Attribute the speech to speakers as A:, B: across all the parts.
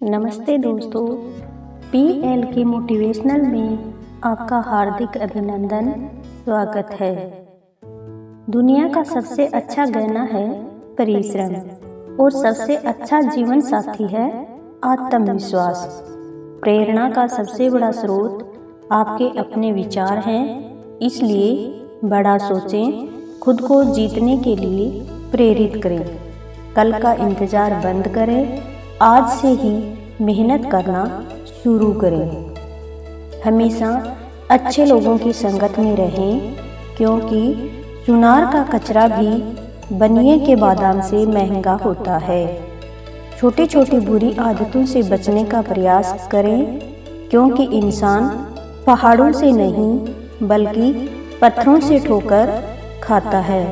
A: नमस्ते दोस्तों, PL के मोटिवेशनल में आपका हार्दिक अभिनंदन, स्वागत है। दुनिया का सबसे अच्छा गहना है परिश्रम और सबसे अच्छा जीवन साथी है आत्मविश्वास। प्रेरणा का सबसे बड़ा स्रोत आपके अपने विचार हैं, इसलिए बड़ा सोचें, खुद को जीतने के लिए प्रेरित करें। कल का इंतजार बंद करें, आज से ही मेहनत करना शुरू करें। हमेशा अच्छे लोगों की संगत में रहें, क्योंकि सुनार का कचरा भी बनिए के बादाम से महंगा होता है। छोटी छोटी बुरी आदतों से बचने का प्रयास करें, क्योंकि इंसान पहाड़ों से नहीं बल्कि पत्थरों से ठोकर खाता है।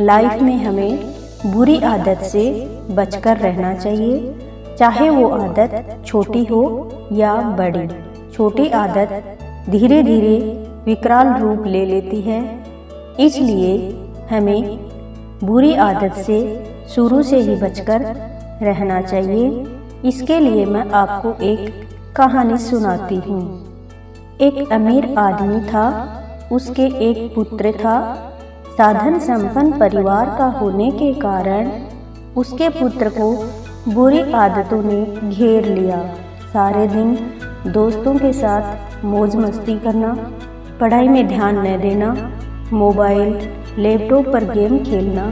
A: लाइफ में हमें बुरी आदत से बचकर रहना चाहिए, चाहे वो आदत छोटी हो या बड़ी। छोटी आदत धीरे धीरे विकराल रूप ले लेती है, इसलिए हमें बुरी आदत से शुरू से ही बचकर रहना चाहिए। इसके लिए मैं आपको एक कहानी सुनाती हूँ। एक अमीर आदमी था, उसके एक पुत्र था। साधन संपन्न परिवार का होने के कारण उसके पुत्र को बुरी आदतों ने घेर लिया। सारे दिन दोस्तों के साथ मौज मस्ती करना, पढ़ाई में ध्यान न देना, मोबाइल लैपटॉप पर गेम खेलना,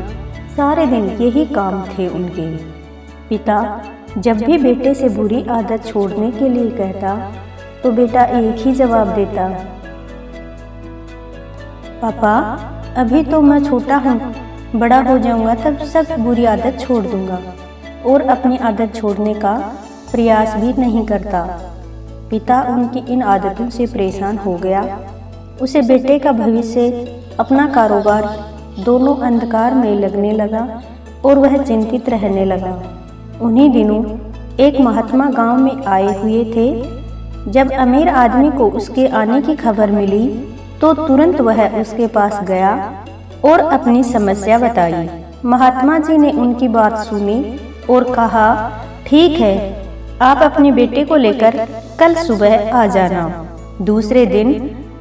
A: सारे दिन यही काम थे उनके। पिता जब भी बेटे से बुरी आदत छोड़ने के लिए कहता तो बेटा एक ही जवाब देता, पापा अभी तो मैं छोटा हूँ, बड़ा हो जाऊंगा तब सब बुरी आदत छोड़ दूंगा, और अपनी आदत छोड़ने का प्रयास भी नहीं करता। पिता उनकी इन आदतों से परेशान हो गया। उसे बेटे का भविष्य, अपना कारोबार दोनों अंधकार में लगने लगा और वह चिंतित रहने लगा। उन्हीं दिनों एक महात्मा गांव में आए हुए थे। जब अमीर आदमी को उसके आने की खबर मिली तो तुरंत वह उसके पास गया और अपनी समस्या बताई। महात्मा जी ने उनकी बात सुनी और कहा, ठीक है, आप अपने बेटे को लेकर कल सुबह आ जाना। दूसरे दिन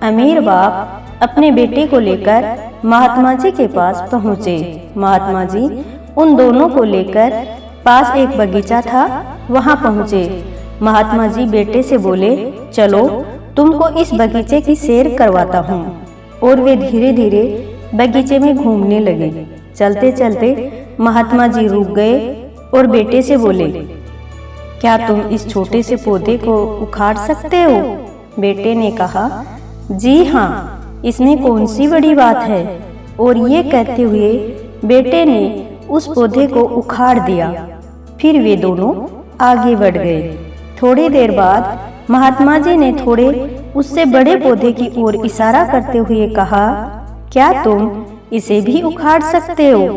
A: अमीर बाप अपने बेटे को लेकर महात्मा जी के पास पहुँचे। महात्मा जी उन दोनों को लेकर पास एक बगीचा था, वहाँ पहुँचे। महात्मा जी बेटे से बोले, चलो तुमको इस बगीचे की सैर करवाता हूँ। और वे धीरे धीरे बगीचे में घूमने लगे। चलते चलते महात्मा जी रुक गए और बेटे से बोले, क्या तुम इस छोटे से पौधे को उखाड़ सकते हो? बेटे ने कहा, जी हाँ, इसमें कौन सी बड़ी बात है। और ये कहते हुए बेटे ने उस पौधे को उखाड़ दिया। फिर वे दोनों आगे बढ़ गए। थोड़ी देर बाद महात्मा जी ने थोड़े उससे बड़े पौधे की ओर इशारा करते हुए कहा, क्या तुम इसे भी उखाड़ सकते हो?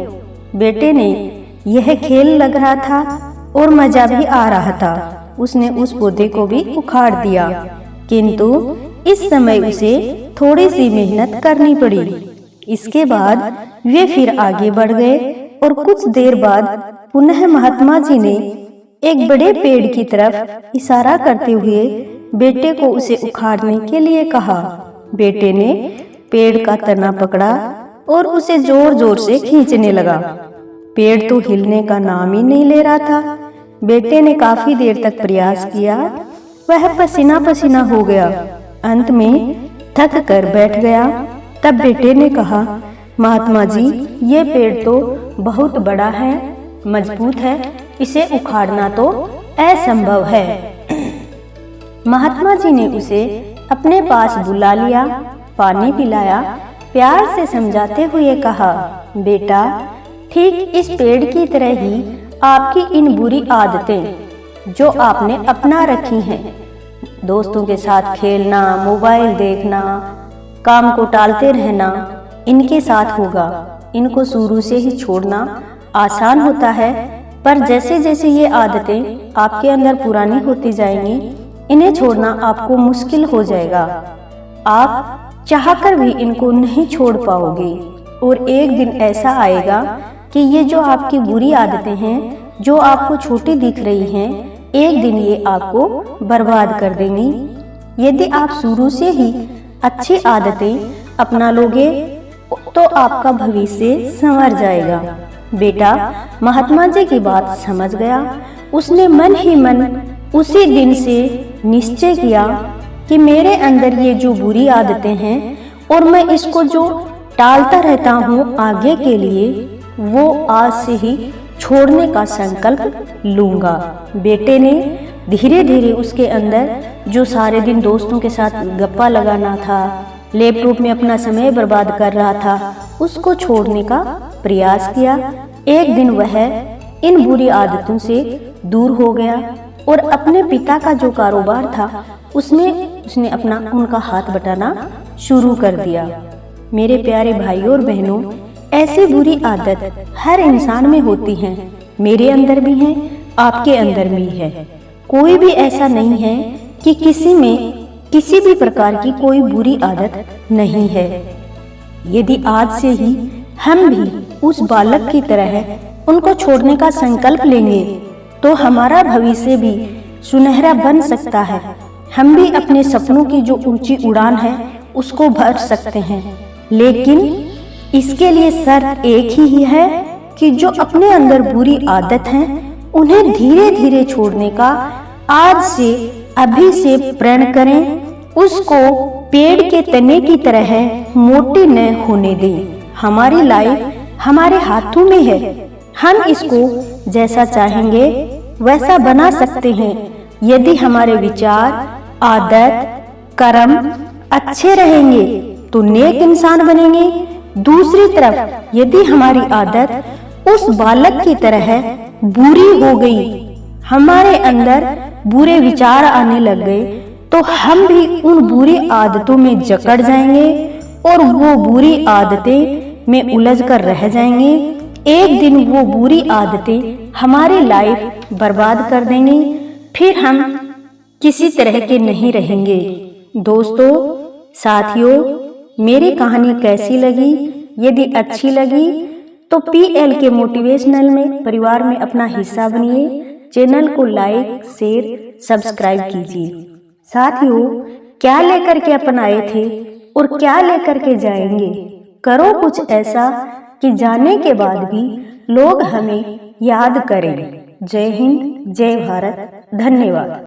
A: बेटे ने, यह खेल लग रहा था और मजा भी आ रहा था। उसने उस पौधे को भी उखाड़ दिया, किंतु इस समय उसे थोड़ी सी मेहनत करनी पड़ी। इसके बाद वे फिर आगे बढ़ गए और कुछ देर बाद पुनः महात्मा जी ने एक बड़े पेड़ की तरफ इशारा करते हुए बेटे को उसे उखाड़ने के लिए कहा। बेटे ने पेड़ का तना पकड़ा और उसे जोर जोर से खींचने लगा। पेड़ तो हिलने का नाम ही नहीं ले रहा था। बेटे ने काफी देर तक प्रयास किया, वह पसीना पसीना हो गया। अंत में थक कर बैठ गया। तब बेटे ने कहा, महात्मा जी, ये पेड़ तो बहुत बड़ा है, मजबूत है, इसे उखाड़ना तो असंभव है। महात्मा जी ने उसे अपने पास बुला लिया, पानी पिलाया, प्यार से समझाते हुए कहा, बेटा, ठीक इस पेड़ की तरह ही आपकी इन बुरी आदतें जो आपने अपना रखी हैं, दोस्तों के साथ खेलना, मोबाइल देखना, काम को टालते रहना, इनके साथ होगा। इनको शुरू से ही छोड़ना आसान होता है, पर जैसे जैसे ये आदतें आपके अंदर पुरानी होती जाएंगी, इन्हें छोड़ना आपको मुश्किल हो जाएगा। आप चाहकर भी इनको नहीं छोड़ पाओगे और एक दिन ऐसा आएगा कि ये जो आपकी बुरी आदतें हैं, जो आपको छोटी दिख रही हैं, एक दिन ये आपको बर्बाद कर देंगी। यदि आप शुरू से ही अच्छी आदतें अपना लोगे तो आपका भविष्य संवर जाएगा। बेटा महात्मा जी की बात समझ गया। उसने मन ही मन उसी दिन से निश्चय किया कि मेरे अंदर ये जो बुरी आदतें हैं और मैं इसको जो टालता रहता हूँ आगे के लिए, वो आज से ही छोड़ने का संकल्प लूंगा। बेटे ने धीरे धीरे उसके अंदर जो सारे दिन दोस्तों के साथ गप्पा लगाना था, लैपटॉप में अपना समय बर्बाद कर रहा था, उसको छोड़ने का प्रयास किया। एक दिन वह इन बुरी आदतों से दूर हो गया और अपने पिता का जो कारोबार था उसने अपना उनका हाथ बटाना शुरू कर दिया। मेरे प्यारे भाइयों और बहनों, ऐसी बुरी आदत हर इंसान में होती है। मेरे अंदर भी है, आपके अंदर भी है। कोई भी ऐसा नहीं है कि किसी में किसी भी प्रकार की कोई बुरी आदत नहीं है। यदि आज से ही हम भी उस बालक की तरह उनको छोड़ने का संकल्प लेंगे तो हमारा भविष्य भी सुनहरा बन सकता है। हम भी अपने सपनों की जो ऊंची उड़ान है उसको भर सकते हैं। लेकिन इसके लिए शर्त एक ही है कि जो अपने अंदर बुरी आदत है उन्हें धीरे धीरे छोड़ने का आज से अभी से प्रण करें। उसको पेड़ के तने की तरह मोटी न होने दें। हमारी लाइफ हमारे हाथों में है। हम इसको जैसा चाहेंगे वैसा बना सकते हैं। यदि हमारे विचार, आदत, कर्म अच्छे रहेंगे तो नेक इंसान बनेंगे। दूसरी तरफ यदि हमारी आदत उस बालक की तरह बुरी हो गई, हमारे अंदर बुरे विचार आने लग गए, तो हम भी उन बुरी आदतों में जकड़ जाएंगे और वो बुरी आदतें में उलझ कर रह जाएंगे। एक दिन वो बुरी आदतें हमारी लाइफ बर्बाद कर देंगी, फिर हम किसी तरह के नहीं रहेंगे। दोस्तों, साथियों, मेरी कहानी कैसी लगी? यदि अच्छी लगी तो PL के मोटिवेशनल में परिवार में अपना हिस्सा बनिए। चैनल को लाइक, शेयर, सब्सक्राइब कीजिए। साथियों, क्या लेकर के अपन आए थे और क्या लेकर के जाएंगे? करो कुछ ऐसा कि जाने के बाद भी लोग हमें याद करें। जय हिंद, जय भारत, धन्यवाद।